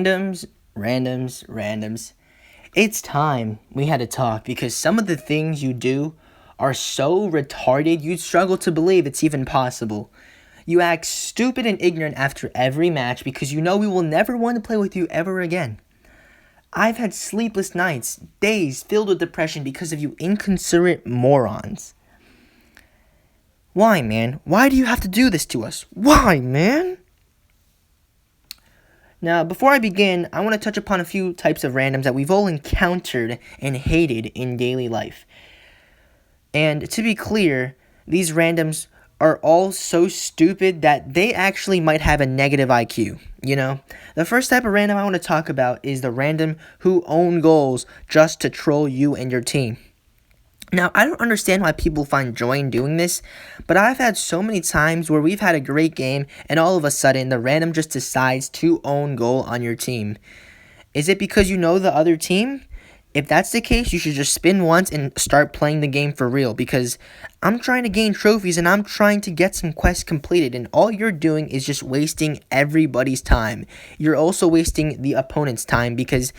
Randoms. It's time we had to talk because some of the things you do are so retarded you'd struggle to believe it's even possible. You act stupid and ignorant after every match because you know we will never want to play with you ever again. I've had sleepless nights, days filled with depression because of you inconsiderate morons. Why, man? Why do you have to do this to us? Why, man? Now, before I begin, I want to touch upon a few types of randoms that we've all encountered and hated in daily life. And to be clear, these randoms are all so stupid that they actually might have a negative IQ, you know? The first type of random I want to talk about is the random who own goals just to troll you and your team. Now, I don't understand why people find joy in doing this, but I've had so many times where we've had a great game and all of a sudden the random just decides to own goal on your team. Is it because you know the other team? If that's the case, you should just spin once and start playing the game for real, because I'm trying to gain trophies and I'm trying to get some quests completed, and all you're doing is just wasting everybody's time. You're also wasting the opponent's time because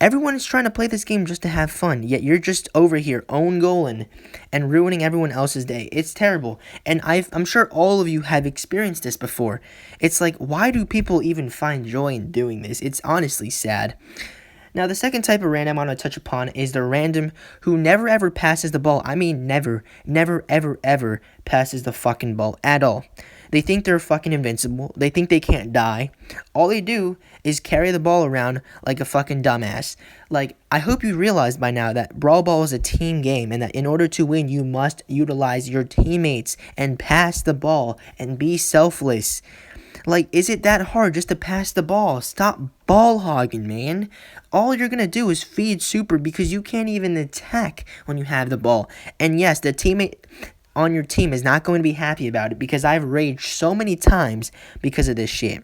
everyone is trying to play this game just to have fun, yet you're just over here own goaling and ruining everyone else's day. It's terrible, and I'm sure all of you have experienced this before. It's like, why do people even find joy in doing this? It's honestly sad. Now, the second type of random I want to touch upon is the random who never ever passes the ball. I mean, never ever passes the fucking ball at all. They think they're fucking invincible. They think they can't die. All they do is carry the ball around like a fucking dumbass. Like, I hope you realize by now that Brawl Ball is a team game and that in order to win, you must utilize your teammates and pass the ball and be selfless. Like, is it that hard just to pass the ball? Stop ball hogging, man. All you're going to do is feed super because you can't even attack when you have the ball. And yes, the teammate on your team is not going to be happy about it because I've raged so many times because of this shit.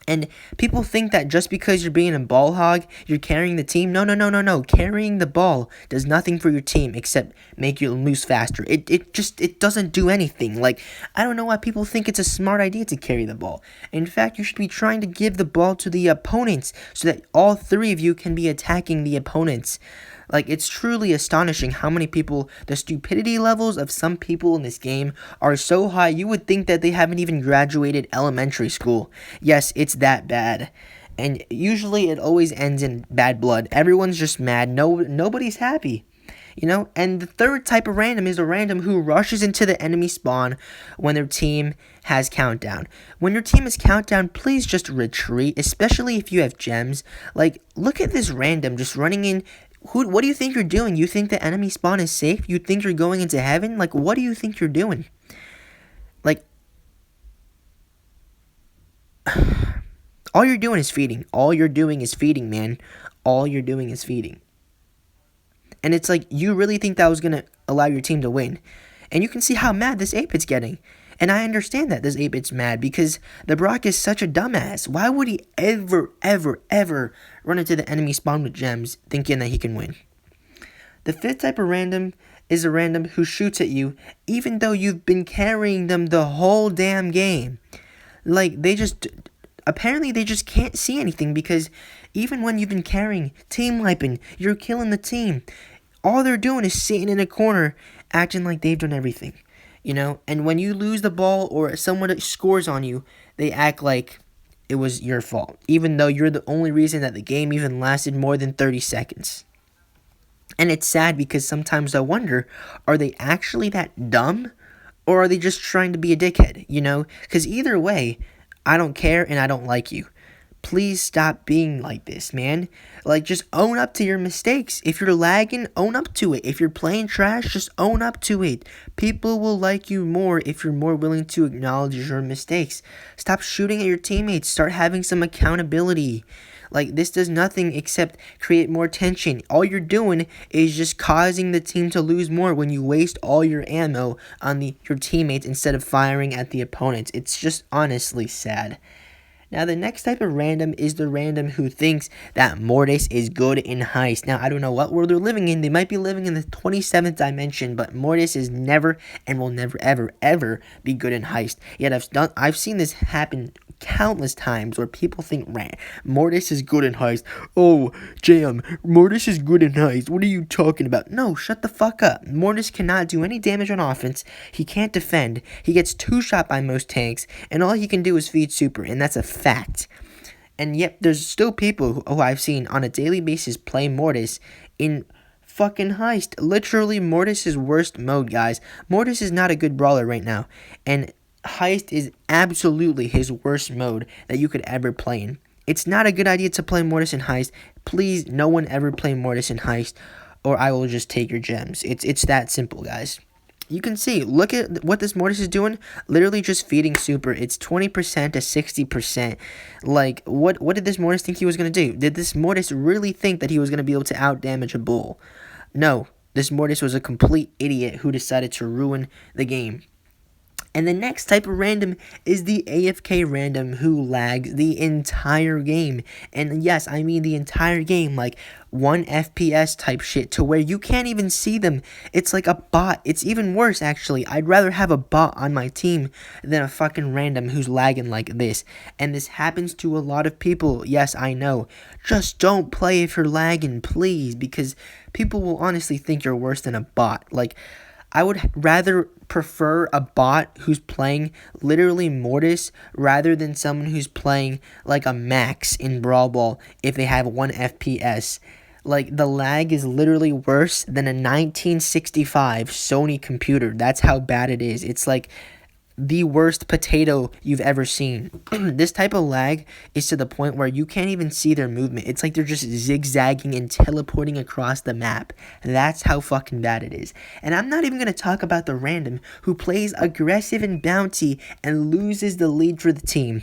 And people think that just because you're being a ball hog, you're carrying the team. No. Carrying the ball does nothing for your team except make you lose faster. It doesn't do anything. Like, I don't know why people think it's a smart idea to carry the ball. In fact, you should be trying to give the ball to the opponents so that all three of you can be attacking the opponents. Like, it's truly astonishing how many people, the stupidity levels of some people in this game are so high, you would think that they haven't even graduated elementary school. Yes, it's that bad. And usually it always ends in bad blood. Everyone's just mad. Nobody's happy. You know? And the third type of random is a random who rushes into the enemy spawn when their team has countdown. When your team has countdown, please just retreat, especially if you have gems. Like, look at this random just running in. What do you think you're doing? You think the enemy spawn is safe? You think you're going into heaven? Like, what do you think you're doing? Like, all you're doing is feeding. All you're doing is feeding, man. All you're doing is feeding. And it's like, you really think that was going to allow your team to win. And you can see how mad this 8-bit's getting. And I understand that this 8-bit's mad because the Brock is such a dumbass. Why would he ever run into the enemy spawn with gems thinking that he can win? The fifth type of random is a random who shoots at you even though you've been carrying them the whole damn game. Like, apparently they just can't see anything because even when you've been carrying, team wiping, you're killing the team. All they're doing is sitting in a corner acting like they've done everything. You know, and when you lose the ball or someone scores on you, they act like it was your fault, even though you're the only reason that the game even lasted more than 30 seconds. And it's sad because sometimes I wonder, are they actually that dumb? Or are they just trying to be a dickhead, you know? Because either way, I don't care and I don't like you. Please stop being like this, man. Like, just own up to your mistakes. If you're lagging, own up to it. If you're playing trash, just own up to it. People will like you more if you're more willing to acknowledge your mistakes. Stop shooting at your teammates. Start having some accountability. Like, this does nothing except create more tension. All you're doing is just causing the team to lose more when you waste all your ammo on your teammates instead of firing at the opponents. It's just honestly sad. Now, the next type of random is the random who thinks that Mortis is good in Heist. Now, I don't know what world they're living in. They might be living in the 27th dimension, but Mortis is never and will never, ever, ever be good in Heist. Yet, I've seen this happen countless times where people think Mortis is good in Heist. Oh, Jam, Mortis is good in Heist. What are you talking about? No, shut the fuck up. Mortis cannot do any damage on offense. He can't defend. He gets two-shot by most tanks, and all he can do is feed super, and that's a fact. And yet, there's still people who I've seen on a daily basis play Mortis in fucking Heist. Literally, Mortis' worst mode, guys. Mortis is not a good brawler right now, and Heist is absolutely his worst mode that you could ever play in. It's not a good idea to play Mortis in Heist. Please, no one ever play Mortis in Heist, or I will just take your gems. It's that simple, guys. You can see, look at what this Mortis is doing. Literally just feeding super. It's 20% to 60%. Like, what did this Mortis think he was going to do? Did this Mortis really think that he was going to be able to out-damage a bull? No, this Mortis was a complete idiot who decided to ruin the game. And the next type of random is the AFK Random who lags the entire game. And yes, I mean the entire game, like 1 FPS type shit to where you can't even see them. It's like a bot. It's even worse, actually. I'd rather have a bot on my team than a fucking random who's lagging like this. And this happens to a lot of people. Yes, I know. Just don't play if you're lagging, please, because people will honestly think you're worse than a bot. Like, I would rather prefer a bot who's playing literally Mortis rather than someone who's playing like a Max in Brawl Ball if they have 1 FPS. Like, the lag is literally worse than a 1965 Sony computer. That's how bad it is. It's like the worst potato you've ever seen. This type of lag is to the point where you can't even see their movement. It's like they're just zigzagging and teleporting across the map. That's how fucking bad it is. And I'm not even going to talk about the random who plays aggressive and bounty and loses the lead for the team.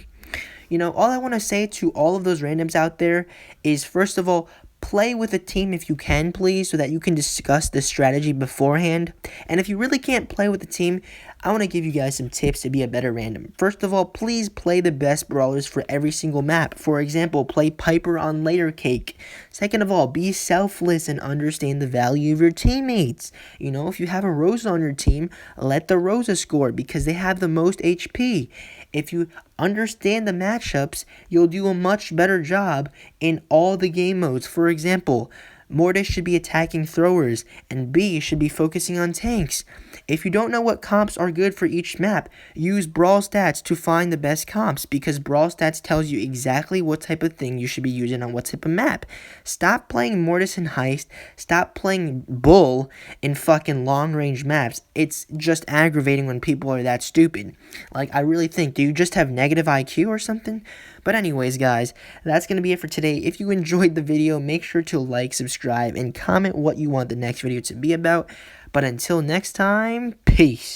You know, all I want to say to all of those randoms out there is, first of all, play with a team if you can, please, so that you can discuss the strategy beforehand. And if you really can't play with a team, I want to give you guys some tips to be a better random. First of all, please play the best brawlers for every single map. For example, play Piper on Layer Cake. Second of all, be selfless and understand the value of your teammates. You know, if you have a Rosa on your team, let the Rosa score because they have the most HP. If you understand the matchups, you'll do a much better job in all the game modes. For example, Mortis should be attacking throwers, and B should be focusing on tanks. If you don't know what comps are good for each map, use Brawl Stats to find the best comps, because Brawl Stats tells you exactly what type of thing you should be using on what type of map. Stop playing Mortis in Heist. Stop playing Bull in fucking long-range maps. It's just aggravating when people are that stupid. Like, I really think, do you just have negative IQ or something? But anyways, guys, that's going to be it for today. If you enjoyed the video, make sure to like, subscribe, and comment what you want the next video to be about. But until next time, peace.